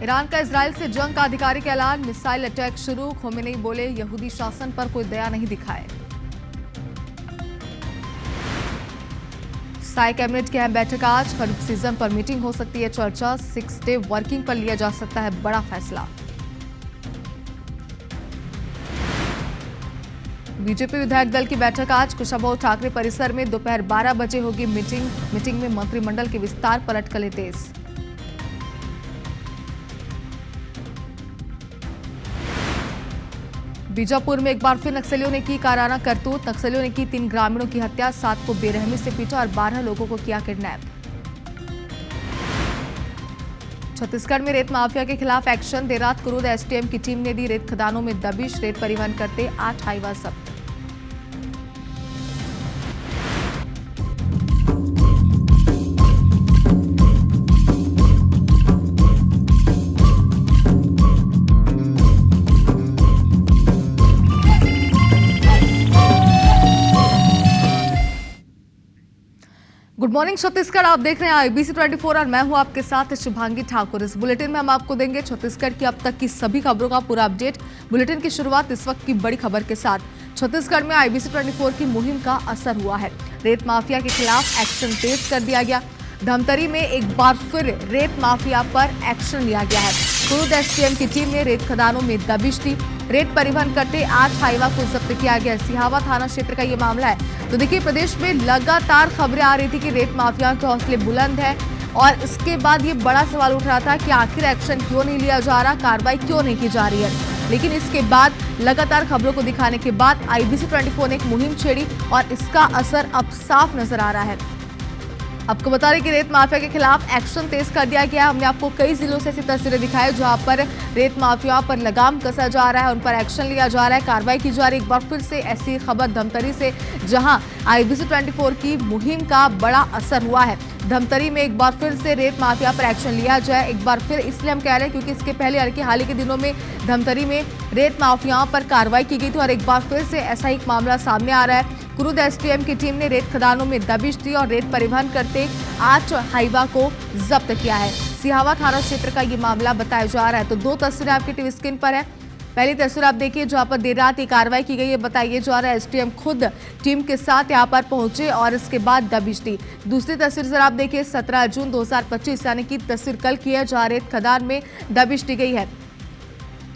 Iran का Israel से जंग का आधिकारिक ऐलान, मिसाइल अटैक शुरू। खोमेनी बोले यहूदी शासन पर कोई दया नहीं दिखाए। साई कैबिनेट की अहम बैठक आज, खरीफ सीजन पर मीटिंग हो सकती है चर्चा। 6 डे वर्किंग पर लिया जा सकता है बड़ा फैसला। बीजेपी विधायक दल की बैठक आज, कुशाभाऊ ठाकरे परिसर में दोपहर 12 बजे होगी मीटिंग में मंत्रिमंडल के विस्तार पर अटकलें तेज। बीजापुर में एक बार फिर नक्सलियों ने की काराना करतूत। नक्सलियों ने की 3 ग्रामीणों की हत्या, 7 को बेरहमी से पीटा और 12 लोगों को किया किडनैप। छत्तीसगढ़ में रेत माफिया के खिलाफ एक्शन, देर रात कुरूद एसटीएम की टीम ने दी रेत खदानों में दबिश। रेत परिवहन करते 8 हाईवा जब्त। गुड मॉर्निंग छत्तीसगढ़, आप देख रहे हैं आईबीसी 24 और मैं हूं आपके साथ शुभांगी ठाकुर। इस बुलेटिन में हम आपको देंगे छत्तीसगढ़ की अब तक की सभी खबरों का पूरा अपडेट। बुलेटिन की शुरुआत इस वक्त की बड़ी खबर के साथ। छत्तीसगढ़ में आईबीसी 24 की मुहिम का असर हुआ है। रेत माफिया के खिलाफ एक्शन तेज कर दिया गया। धमतरी में एक बार फिर रेत माफिया पर एक्शन लिया गया है। कुरूद एसटीएम की टीम ने रेत खदानों में दबिश दी। रेत परिवहन करते 8 हाईवा को जब्त किया गया। सिहावा थाना क्षेत्र का ये मामला है। तो देखिए, प्रदेश में लगातार खबरें आ रही थी कि रेत माफिया के हौसले बुलंद है और इसके बाद ये बड़ा सवाल उठ रहा था कि आखिर एक्शन क्यों नहीं लिया जा रहा, कार्रवाई क्यों नहीं की जा रही है। लेकिन इसके बाद लगातार खबरों को दिखाने के बाद आईबीसी 24 ने एक मुहिम छेड़ी और इसका असर अब साफ नजर आ रहा है। आपको बता दें कि रेत माफिया के खिलाफ एक्शन तेज कर दिया गया। हमने आपको कई जिलों से ऐसी तस्वीरें दिखाई जहां पर रेत माफिया पर लगाम कसा जा रहा है, उन पर एक्शन लिया जा रहा है, कार्रवाई की जा रही है। एक बार फिर से ऐसी खबर धमतरी से, जहां आईबीसी 24 की मुहिम का बड़ा असर हुआ है। धमतरी में एक बार फिर से रेत माफिया पर एक्शन लिया जाए। एक बार फिर इसलिए हम कह रहे हैं क्योंकि इसके पहले हाल ही के दिनों में धमतरी में रेत माफियाओं पर कार्रवाई की गई थी और एक बार फिर से ऐसा एक मामला सामने आ रहा है। कुरूद एसटीएम की टीम ने रेत खदानों में दबिश दी और रेत परिवहन करते 8 हाईवा को जब्त किया है। सिहावा थाना क्षेत्र का ये मामला बताया जा रहा है। तो 2 तस्वीरें आपकी टीवी स्क्रीन पर है। पहली तस्वीर आप देखिए जहां पर देर रात ये कार्रवाई की गई है। बताइए जा रहा है एसटीएम खुद टीम के साथ यहां पर पहुंचे और इसके बाद दबिश दी। दूसरी तस्वीर जरा आप देखिए 17 जून 2025 यानी कि तस्वीर कल की है, जहां रेत खदान में दबिश दी गई है।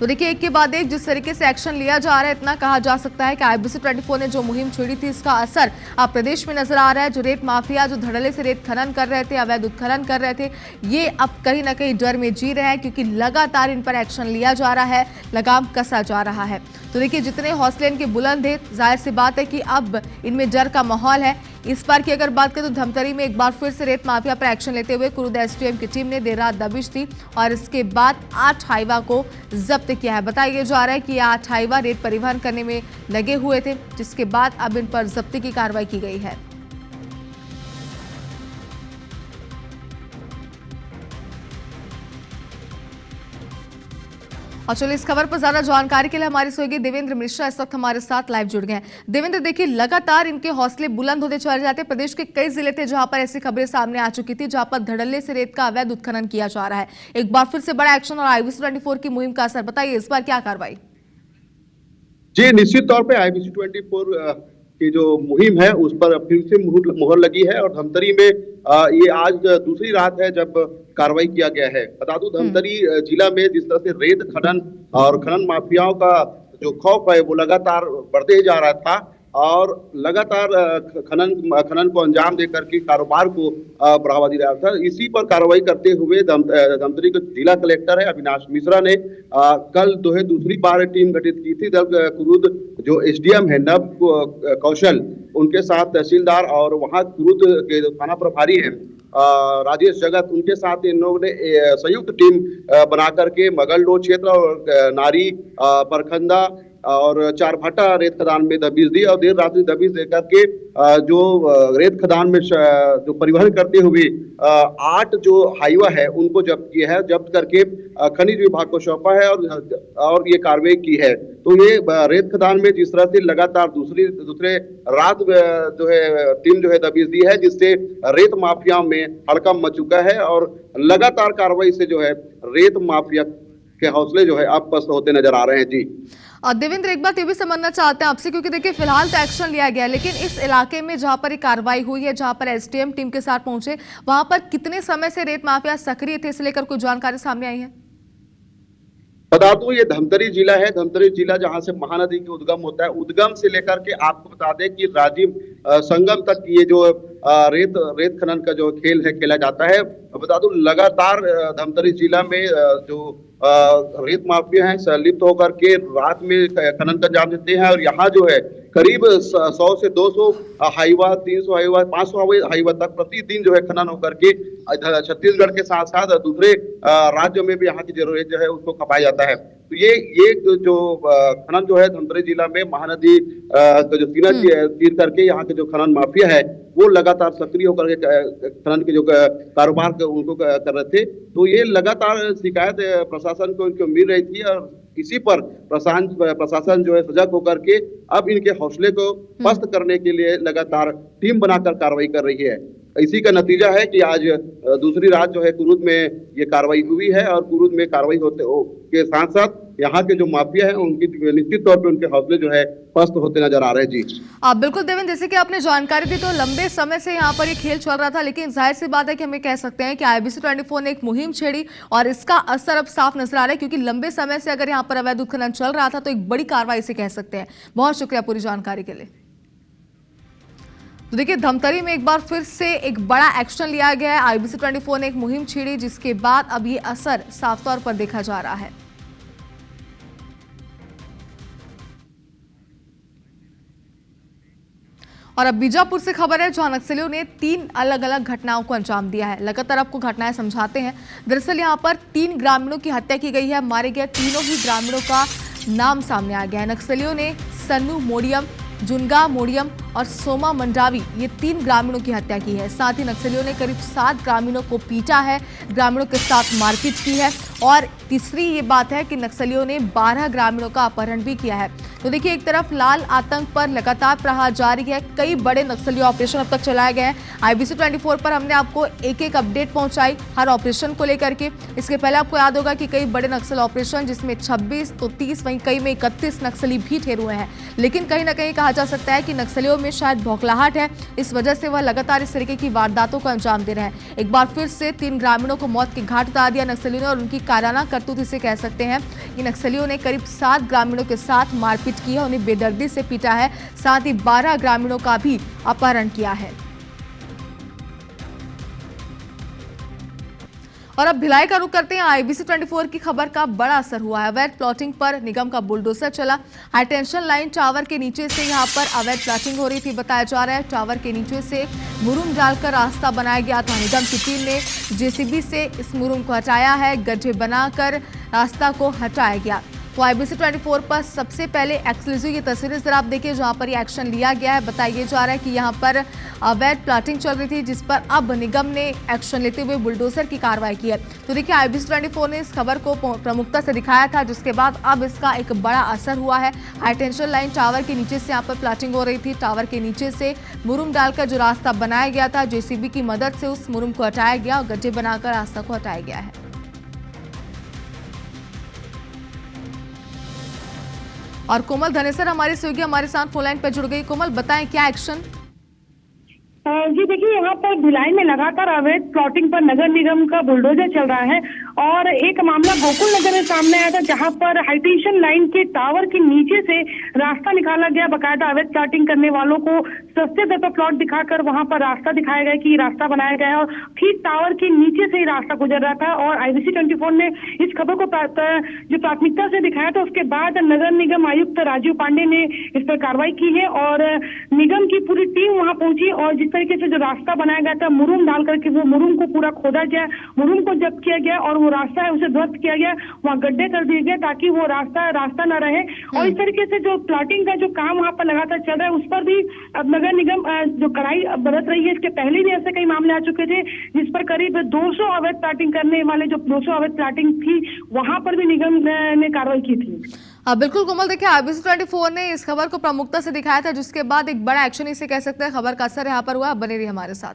तो देखिए, एक के बाद एक जिस तरीके से एक्शन लिया जा रहा है, इतना कहा जा सकता है कि आईबीसी 24 ने जो मुहिम छेड़ी थी इसका असर अब प्रदेश में नजर आ रहा है। जो रेत माफिया जो धड़ल्ले से रेत खनन कर रहे थे, अवैध उत्खनन कर रहे थे, ये अब कहीं ना कहीं डर में जी रहे हैं क्योंकि लगातार इन पर एक्शन लिया जा रहा है, लगाम कसा जा रहा है। तो देखिए, जितने हौसले इनके बुलंद है, जाहिर सी बात है कि अब इनमें डर का माहौल है। इस बार की अगर बात करें तो धमतरी में एक बार फिर से रेत माफिया पर एक्शन लेते हुए कुरूद एसटीएम की टीम ने देर रात दबिश दी और इसके बाद 8 हाईवा को जब्त किया है। बताया जा रहा है कि 8 हाईवा रेत परिवहन करने में लगे हुए थे, जिसके बाद अब इन पर जब्ती की कार्रवाई की गई है। और चलिए, इस खबर पर ज्यादा जानकारी के लिए हमारे सहयोगी देवेंद्र मिश्रा इस वक्त हमारे साथ लाइव जुड़ गए हैं। देवेंद्र, देखिए लगातार इनके हौसले बुलंद होते चले जाते हैं। प्रदेश के कई जिले थे जहां पर ऐसी खबरें सामने आ चुकी थी, जहां पर धड़ल्ले से रेत का अवैध उत्खनन किया जा रहा है। एक बार फिर से बड़ा एक्शन और आईबीसी 24 की मुहिम का असर, बताइए इस बार क्या कार्रवाई? जी, निश्चित तौर पे आईबीसी 24 की जो मुहिम है उस पर फिर से मुहर लगी है और धमतरी में ये आज दूसरी रात है जब कार्रवाई किया गया है। बता दूं, धमतरी जिला में जिस तरह से रेत खनन और खनन माफियाओं का जो खौफ है वो लगातार बढ़ते ही जा रहा था और लगातार खनन को अंजाम देकर के कारोबार को बढ़ावा दे रहा था। इसी पर कार्रवाई करते हुए धमतरी के जिला कलेक्टर है अविनाश मिश्रा ने कल दूसरी बार टीम गठित की थी। कुरूद जो एसडीएम है नव कौशल, उनके साथ तहसीलदार और वहां कुरूद के थाना प्रभारी हैं राजेश जगत, उनके साथ इन लोगों ने संयुक्त टीम बना करके मगलडोह क्षेत्र और नारी परखंदा और चारभाटा रेत खदान में दबिश दी और देर रात्रि दबिश देकर के जो रेत खदान में जो परिवहन करते हुए 8 जो हाईवा है उनको जब्त किया है। जब्त करके खनिज विभाग को सौंपा है और ये कार्रवाई की है। तो ये रेत खदान में जिस तरह से लगातार दूसरे रात जो है टीम जो है दबिश दी है, जिससे रेत माफिया में हड़कंप मच चुका है और लगातार कार्रवाई से जो है रेत माफिया के हौसले जो है अब पस्त होते नजर आ रहे हैं। जी देवेंद्र, एक बात ये भी समझना चाहते हैं आपसे, क्योंकि देखिए फिलहाल तो एक्शन लिया गया, लेकिन इस इलाके में जहां पर ये कार्रवाई हुई है, जहां पर एसडीएम टीम के साथ पहुंचे, वहां पर कितने समय से रेत माफिया सक्रिय थे, इसे लेकर कोई जानकारी सामने आई है? बता दूं ये धमतरी जिला है। धमतरी जिला जहां से महानदी की उद्गम होता है, उद्गम से लेकर के आपको बता दें कि राजीव संगम तक ये जो रेत खनन का जो खेल है खेला जाता है। बता दूं लगातार धमतरी जिला में जो रेत माफिया हैं संलिप्त होकर के रात में खनन का अंजाम देते हैं और यहाँ जो है करीब 100 से 200 हाईवा, 300 हाईवा, 500 हाईवा तक प्रतिदिन जो है खनन होकर के छत्तीसगढ़ के साथ साथ दूसरे राज्यों में भी यहाँ की जरूरत जो है उसको खपाया जाता है। तो ये जो खनन जो है धमतरी जिला में महानदी का जो तीर करके यहाँ के जो खनन माफिया है वो लगातार सक्रिय होकर के खनन के जो कारोबार उनको कर रहे थे। तो ये लगातार शिकायत प्रशासन को इनको मिल रही थी और इसी पर प्रशासन जो है सजग होकर के अब इनके हौसले को पस्त करने के लिए लगातार टीम बनाकर कार्रवाई कर रही है। इसी का नतीजा है कि आज दूसरी रात जो है कुरुद में ये कार्रवाई हुई है और कुरुद में कार्रवाई होते के साथ साथ यहाँ के जो माफिया हैं उनकी निश्चित तौर पे उनके हौसले जो है पस्त होते नजर आ रहे हैं। जी बिल्कुल देवेंद्र, जैसे कि आपने जानकारी दी, तो लंबे समय से यहाँ पर ये खेल चल रहा था, लेकिन जाहिर सी बात है कि हमें कह सकते हैं कि IBC 24 ने एक मुहिम छेड़ी और इसका असर अब साफ नजर आ रहा है, क्योंकि लंबे समय से अगर यहाँ पर अवैध उत्खनन चल रहा था तो एक बड़ी कार्रवाई से कह सकते हैं। बहुत शुक्रिया पूरी जानकारी के लिए। तो देखिए धमतरी में एक बार फिर से एक बड़ा एक्शन लिया गया है। IBC 24 ने एक मुहिम छेड़ी, जिसके बाद अब ये असर साफ तौर पर देखा जा रहा है। और अब बीजापुर से खबर है, जहां नक्सलियों ने 3 अलग अलग घटनाओं को अंजाम दिया है। लगातार आपको घटनाएं समझाते हैं। दरअसल यहां पर 3 ग्रामीणों की हत्या की गई है। मारे गए तीनों ही ग्रामीणों का नाम सामने आ गया है। नक्सलियों ने सन्नू मोडियम, जुनगा मोडियम और सोमा मंडावी, ये 3 ग्रामीणों की हत्या की है। साथ ही नक्सलियों ने करीब 7 ग्रामीणों को पीटा है, ग्रामीणों के साथ मारपीट की है और तीसरी ये बात है कि नक्सलियों ने 12 ग्रामीणों का अपहरण भी किया है। तो देखिए एक तरफ लाल आतंक पर लगातार प्रहार जारी है, कई बड़े नक्सली ऑपरेशन अब तक चलाए गए हैं। IBC 24 पर हमने आपको एक अपडेट पहुंचाई हर ऑपरेशन को लेकर के। इसके पहले आपको याद होगा कि कई बड़े नक्सल ऑपरेशन, जिसमें 26 तो 30 वहीं कई में 31 नक्सली भी ठहरे हुए हैं। लेकिन कहीं ना कहीं कहा जा सकता है कि नक्सलियों में शायद बौखलाहट है, इस वजह से वह लगातार इस तरीके की वारदातों को अंजाम दे रहे हैं। एक बार फिर से 3 ग्रामीणों को मौत के घाट उतार दिया नक्सलियों ने और उनकी काराना करतूत इसे कह सकते हैं कि नक्सलियों ने करीब 7 ग्रामीणों के साथ मारपीट की है, उन्हें बेदर्दी से पीटा है, साथ ही 12 ग्रामीणों का भी अपहरण किया है। और अब भिलाई का रुख करते हैं। IBC 24 की खबर का बड़ा असर हुआ है। अवैध प्लॉटिंग पर निगम का बुलडोजर चला। हाई टेंशन लाइन टावर के नीचे से यहां पर अवैध प्लॉटिंग हो रही थी। बताया जा रहा है टावर के नीचे से मुरुम डालकर रास्ता बनाया गया था। निगम की टीम ने JCB से इस मुरुम को हटाया है, गड्ढे बनाकर रास्ता को हटाया गया। तो IBC 24 पर सबसे पहले एक्सक्लूसिव ये तस्वीरें जरा आप देखिए, जहां पर ये एक्शन लिया गया है। बताया जा रहा है कि यहां पर अवैध प्लॉटिंग चल रही थी, जिस पर अब निगम ने एक्शन लेते हुए बुलडोजर की कार्रवाई की है। तो देखिए IBC 24 ने इस खबर को प्रमुखता से दिखाया था, जिसके बाद अब इसका एक बड़ा असर हुआ है। हाई टेंशन लाइन टावर के नीचे से यहाँ पर प्लॉटिंग हो रही थी। टावर के नीचे से मुरुम डालकर जो रास्ता बनाया गया था, JCB की मदद से उस मुरुम को हटाया गया और गड्ढे बनाकर रास्ता को हटाया गया है। और कोमल धनेसर हमारी सहयोगी हमारे साथ फोन लाइन पर जुड़ गई। कोमल, बताएं क्या एक्शन? जी देखिए, यहाँ पर भिलाई में लगातार अवैध प्लॉटिंग पर नगर निगम का बुलडोजर चल रहा है और एक मामला गोकुल नगर में सामने आया था, जहाँ पर हाईटेंशन लाइन के टावर के नीचे से रास्ता निकाला गया। बकायदा अवैध प्लॉटिंग करने वालों को सस्ते दर पर प्लॉट दिखाकर वहां पर रास्ता दिखाया गया कि रास्ता बनाया गया है और ठीक टावर के नीचे से ही रास्ता गुजर रहा था। और IBC 24 ने इस खबर को जो प्राथमिकता से दिखाया था, उसके बाद नगर निगम आयुक्त राजीव पांडे ने इस पर कार्रवाई की है और निगम की पूरी टीम वहां पहुंची और तरीके से जो रास्ता बनाया गया था मुरुम डाल करके वो मुरुम को पूरा खोदा गया, मुरुम को जब्त किया गया और जो रास्ता है उसे ध्वस्त किया गया, वहाँ गड्ढे कर दिए गए ताकि वो रास्ता न रहे। और इस तरीके से जो प्लॉटिंग का जो काम वहाँ पर लगातार चल रहा है, उस पर भी अब नगर निगम जो कड़ाई बरत रही है। इसके पहले भी ऐसे कई मामले आ चुके थे जिस पर करीब 200 अवैध प्लॉटिंग करने वाले जो 200 अवैध प्लॉटिंग थी, वहां पर भी निगम ने कार्रवाई की थी। बिल्कुल कोमल, देखिए IBC 24 ने इस खबर को प्रमुखता से दिखाया था, जिसके बाद एक बड़ा एक्शन इसे कह सकते हैं खबर का असर यहाँ पर हुआ। बने रहिए हमारे साथ।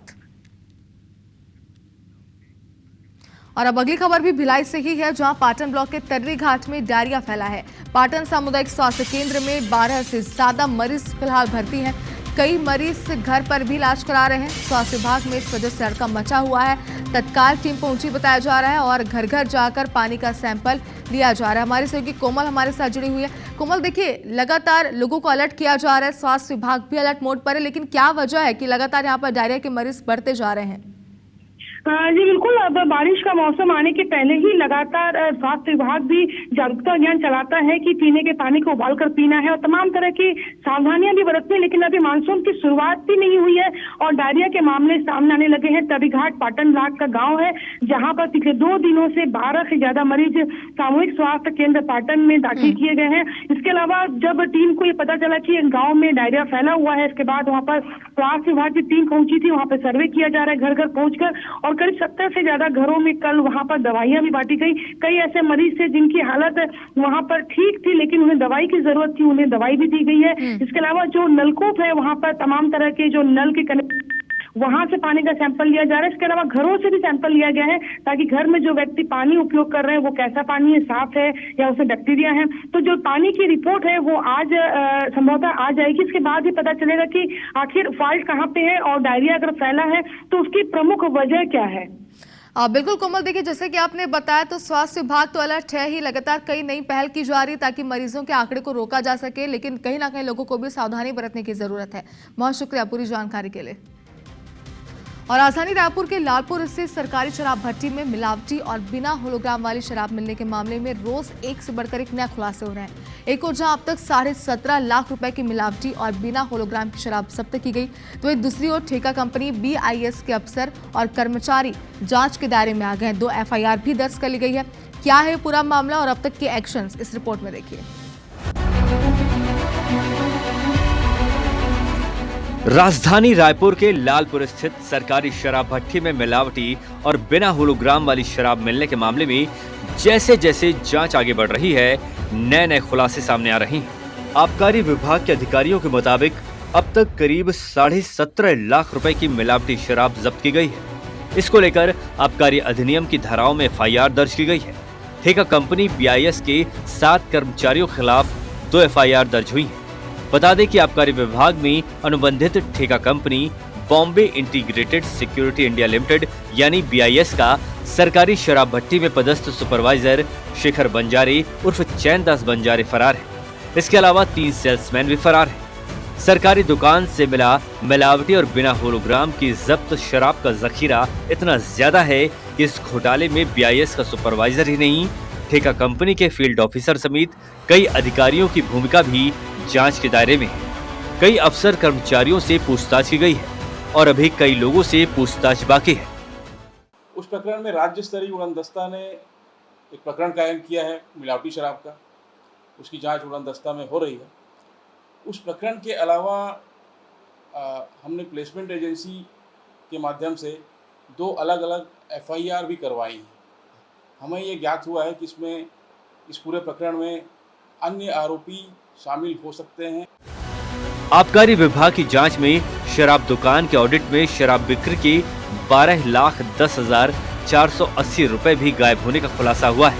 और अब अगली खबर भी भिलाई से ही है, जहां पाटन ब्लॉक के तर्री घाट में डायरिया फैला है। पाटन सामुदायिक स्वास्थ्य केंद्र में 12 से ज्यादा मरीज फिलहाल भर्ती हैं। कई मरीज घर पर भी इलाज करा रहे हैं। स्वास्थ्य विभाग में इस वजह से हड़कंप मचा हुआ है। तत्काल टीम पहुंची बताया जा रहा है और घर घर जाकर पानी का सैंपल लिया जा रहा है। हमारे सहयोगी कोमल हमारे साथ जुड़ी हुई है। कोमल, देखिए लगातार लोगों को अलर्ट किया जा रहा है, स्वास्थ्य विभाग भी अलर्ट मोड पर है, लेकिन क्या वजह है कि लगातार यहाँ पर डायरिया के मरीज बढ़ते जा रहे हैं? जी बिल्कुल, अब बारिश का मौसम आने के पहले ही लगातार स्वास्थ्य विभाग भी जागरूकता अभियान चलाता है कि पीने के पानी को उबाल कर पीना है और तमाम तरह की सावधानियां भी बरतनी है। लेकिन अभी मानसून की शुरुआत भी नहीं हुई है और डायरिया के मामले सामने आने लगे हैं। तर्री घाट पाटन ब्लॉक का गाँव है, जहाँ पर पिछले 2 दिनों से 12 से ज्यादा मरीज सामूहिक स्वास्थ्य केंद्र पाटन में दाखिल किए गए हैं। इसके अलावा जब टीम को ये पता चला कि गाँव में डायरिया फैला हुआ है, इसके बाद वहाँ पर स्वास्थ्य विभाग की टीम पहुंची थी। वहाँ पर सर्वे किया जा रहा है घर घर पहुंचकर, और करीब 70 से ज्यादा घरों में कल वहां पर दवाइयां भी बांटी गई। कई ऐसे मरीज थे जिनकी हालत वहां पर ठीक थी, लेकिन उन्हें दवाई की जरूरत थी, उन्हें दवाई भी दी गई है। इसके अलावा जो नलकूप है वहां पर तमाम तरह के जो नल के वहां से पानी का सैंपल लिया जा रहा है। इसके अलावा घरों से भी सैंपल लिया गया है ताकि घर में जो व्यक्ति पानी उपयोग कर रहे हैं वो कैसा पानी है, साफ है या उसमें बैक्टीरिया है। तो जो पानी की रिपोर्ट है वो आज संभवतः आ जाएगी। इसके बाद ही पता चलेगा कि आखिर फॉल्ट कहाँ पे है और डायरिया अगर फैला है तो उसकी प्रमुख वजह क्या है। बिल्कुल कोमल, देखिए जैसे कि आपने बताया तो स्वास्थ्य विभाग तो अलर्ट है ही, लगातार कई नई पहल की जा रही है ताकि मरीजों के आंकड़े को रोका जा सके, लेकिन कहीं ना कहीं लोगों को भी सावधानी बरतने की जरूरत है। बहुत शुक्रिया पूरी जानकारी के लिए। और राजधानी रायपुर के लालपुर स्थित सरकारी शराब भट्टी में मिलावटी और बिना होलोग्राम वाली शराब मिलने के मामले में रोज एक से बढ़कर एक नए खुलासे हो रहे हैं। एक और जहां अब तक 17.5 लाख रुपए की मिलावटी और बिना होलोग्राम की शराब जब्त की गई, तो वहीं दूसरी ओर ठेका कंपनी BIS के अफसर और कर्मचारी जांच के दायरे में आ गए। 2 FIR भी दर्ज कर ली गई है। क्या है पूरा मामला और अब तक के एक्शंस, इस रिपोर्ट में देखिए। राजधानी रायपुर के लालपुर स्थित सरकारी शराब भट्टी में मिलावटी और बिना होलोग्राम वाली शराब मिलने के मामले में जैसे जैसे जांच आगे बढ़ रही है, नए खुलासे सामने आ रहे हैं। आबकारी विभाग के अधिकारियों के मुताबिक अब तक करीब 17.5 लाख रुपए की मिलावटी शराब जब्त की गई है। इसको लेकर आबकारी अधिनियम की धाराओं में FIR दर्ज की गई है। ठेका कंपनी BIS के 7 कर्मचारियों के खिलाफ 2 FIR दर्ज हुई है। बता दें कि आबकारी विभाग में अनुबंधित ठेका company Bombay integrated security India limited यानी BIS का सरकारी शराब भट्टी में पदस्थ सुपरवाइजर शेखर बंजारे उर्फ चैनदास बंजारे फरार है। इसके अलावा 3 सेल्समैन भी फरार हैं। सरकारी दुकान से मिला मिलावटी और बिना होलोग्राम की जब्त शराब का जखीरा इतना ज्यादा है कि इस घोटाले में BIS का सुपरवाइजर ही नहीं, ठेका कंपनी के फील्ड ऑफिसर समेत कई अधिकारियों की भूमिका भी जांच के दायरे में है। कई अफसर कर्मचारियों से पूछताछ की गई है और अभी कई लोगों से पूछताछ बाकी है। उस प्रकरण में राज्य स्तरीय उड़नदस्ता ने एक प्रकरण कायम किया है मिलावटी शराब का, उसकी जांच उड़नदस्ता में हो रही है। उस प्रकरण के अलावा हमने प्लेसमेंट एजेंसी के माध्यम से 2 अलग अलग FIR भी करवाई हैं। हमें ये ज्ञात हुआ है कि इसमें इस पूरे प्रकरण में अन्य आरोपी शामिल हो सकते हैं। आबकारी विभाग की जांच में शराब दुकान के ऑडिट में शराब बिक्री के 12,10,480 रुपए भी गायब होने का खुलासा हुआ है।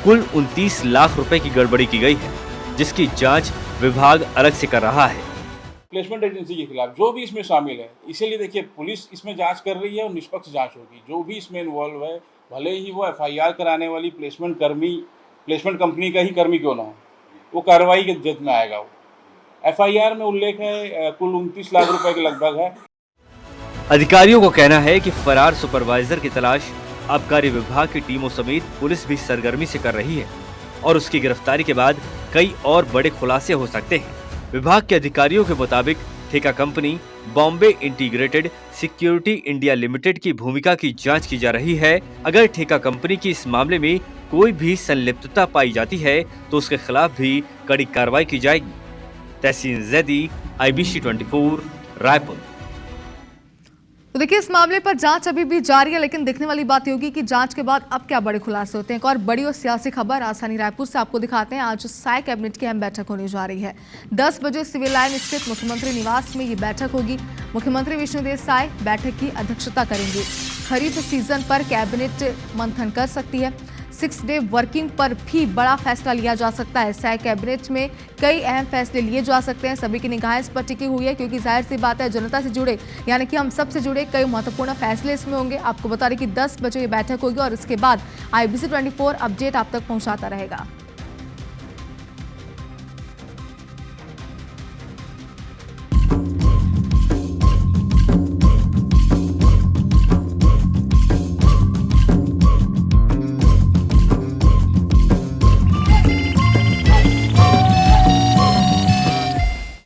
कुल 29 लाख रुपए की गड़बड़ी की गई है, जिसकी जांच विभाग अलग से कर रहा है। प्लेसमेंट एजेंसी के खिलाफ जो भी इसमें शामिल है, इसीलिए देखिए पुलिस इसमें जांच कर रही है और निष्पक्ष जांच होगी। जो भी इसमें इन्वॉल्व है, भले ही वो FIR कराने वाली प्लेसमेंट कंपनी का ही कर्मी क्यों ना हो, वो कार्रवाई के जद में आएगा। वो FIR में उल्लेख है कुल 29 लाख रुपए के लगभग है। अधिकारियों को कहना है कि फरार सुपरवाइजर की तलाश आबकारी विभाग की टीमों समेत पुलिस भी सरगर्मी से कर रही है और उसकी गिरफ्तारी के बाद कई और बड़े खुलासे हो सकते हैं। विभाग के अधिकारियों के मुताबिक ठेका company Bombay integrated security India limited की भूमिका की जांच की जा रही है। अगर ठेका कंपनी की इस मामले में कोई भी संलिप्तता पाई जाती है तो उसके खिलाफ भी कड़ी कार्रवाई की जाएगी। तहसीन जैदी, IBC 24, रायपुर। तो देखिए, इस मामले पर जांच अभी भी जारी है, लेकिन देखने वाली बात ये होगी कि जांच के बाद अब क्या बड़े खुलासे होते हैं। एक और बड़ी और सियासी खबर राजधानी रायपुर से आपको दिखाते हैं। आज साय कैबिनेट की अहम बैठक होने जा रही है। 10 बजे सिविल लाइन स्थित मुख्यमंत्री निवास में ये बैठक होगी। मुख्यमंत्री विष्णुदेव साय बैठक की अध्यक्षता करेंगे। खरीफ सीजन पर कैबिनेट मंथन कर सकती है। 6 डे वर्किंग पर भी बड़ा फैसला लिया जा सकता है। साय कैबिनेट में कई अहम फैसले लिए जा सकते हैं। सभी की निगाहें इस पर टिकी हुई है, क्योंकि जाहिर सी बात है, जनता से जुड़े यानी कि हम सब से जुड़े कई महत्वपूर्ण फैसले इसमें होंगे। आपको बता दें कि 10 बजे ये बैठक होगी और इसके बाद IBC 24 अपडेट आप तक पहुंचाता रहेगा।